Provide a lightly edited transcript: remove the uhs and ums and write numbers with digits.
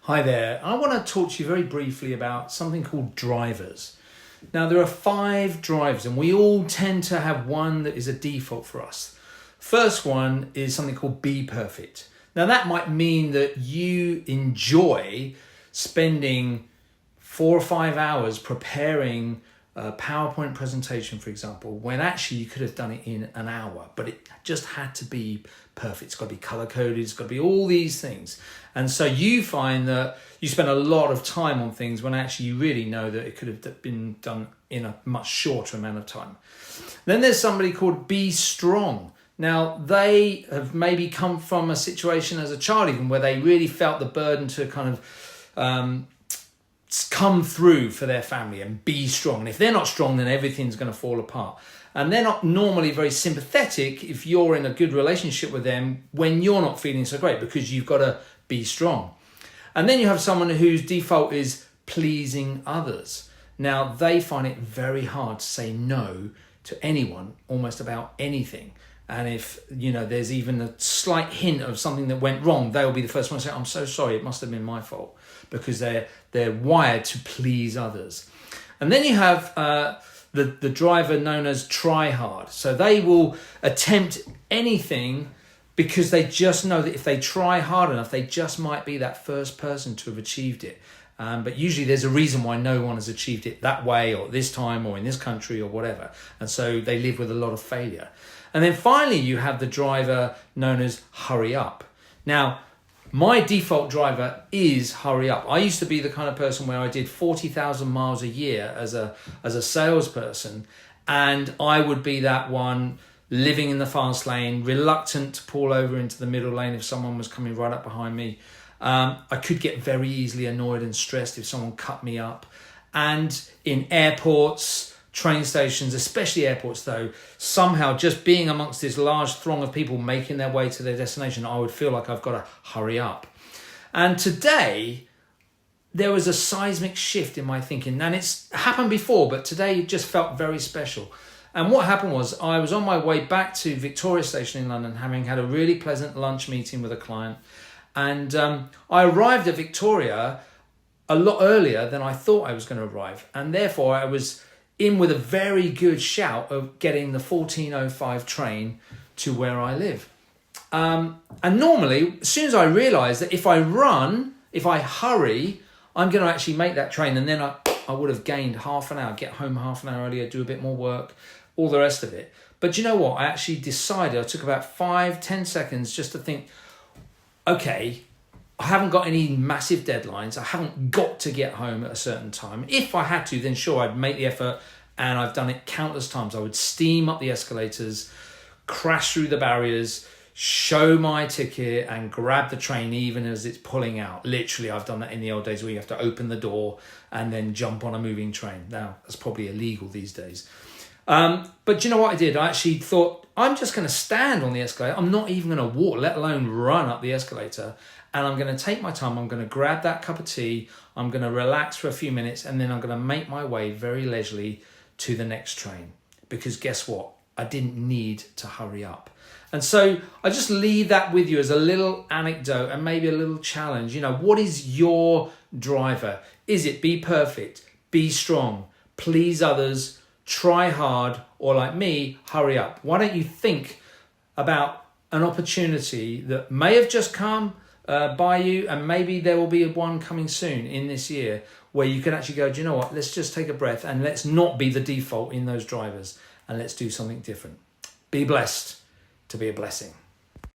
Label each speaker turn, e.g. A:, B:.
A: Hi there. I want to talk to you very briefly about something called drivers. Now, there are 5 drivers, and we all tend to have one that is a default for us. First one is something called Be Perfect. Now, that might mean that you enjoy spending 4 or 5 hours preparing a PowerPoint presentation, for example, when actually you could have done it in an hour, but it just had to be perfect. It's got to be color coded, it's got to be all these things. And so you find that you spend a lot of time on things when actually you really know that it could have been done in a much shorter amount of time. Then there's somebody called Be Strong. Now, they have maybe come from a situation as a child even where they really felt the burden to kind of come through for their family and be strong. And if they're not strong, then everything's going to fall apart. And they're not normally very sympathetic if you're in a good relationship with them when you're not feeling so great, because you've got to be strong. And then you have someone whose default is pleasing others. Now, they find it very hard to say no to anyone almost about anything. And if, there's even a slight hint of something that went wrong, they'll be the first one to say, I'm so sorry, it must have been my fault, because they're wired to please others. And then you have the driver known as try hard. So they will attempt anything because they just know that if they try hard enough, they just might be that first person to have achieved it. But usually there's a reason why no one has achieved it that way or this time or in this country or whatever. And so they live with a lot of failure. And then finally, you have the driver known as hurry up. Now, my default driver is hurry up. I used to be the kind of person where I did 40,000 miles a year as a salesperson. And I would be that one living in the fast lane, reluctant to pull over into the middle lane if someone was coming right up behind me. I could get very easily annoyed and stressed if someone cut me up. And in airports, train stations, especially airports though, somehow just being amongst this large throng of people making their way to their destination, I would feel like I've got to hurry up. And today, there was a seismic shift in my thinking. And it's happened before, but today it just felt very special. And what happened was I was on my way back to Victoria Station in London, having had a really pleasant lunch meeting with a client. And I arrived at Victoria a lot earlier than I thought I was going to arrive. And therefore, I was in with a very good shout of getting the 14:05 train to where I live. And normally, as soon as I realise that if I hurry, I'm going to actually make that train. And then I would have gained half an hour, get home half an hour earlier, do a bit more work, all the rest of it. But you know what? I actually decided, I took about 5-10 seconds just to think, okay, I haven't got any massive deadlines. I haven't got to get home at a certain time. If I had to, then sure, I'd make the effort, and I've done it countless times. I would steam up the escalators, crash through the barriers, show my ticket, and grab the train even as it's pulling out. Literally, I've done that in the old days where you have to open the door and then jump on a moving train. Now, that's probably illegal these days. But you know what I did? I actually thought, I'm just going to stand on the escalator. I'm not even going to walk, let alone run up the escalator. And I'm going to take my time. I'm going to grab that cup of tea. I'm going to relax for a few minutes. And then I'm going to make my way very leisurely to the next train. Because guess what? I didn't need to hurry up. And so I just leave that with you as a little anecdote and maybe a little challenge. What is your driver? Is it be perfect, be strong, please others, try hard, or like me, hurry up? Why don't you think about an opportunity that may have just come by you, and maybe there will be one coming soon in this year where you can actually go, do you know what, let's just take a breath and let's not be the default in those drivers, and let's do something different. Be blessed to be a blessing.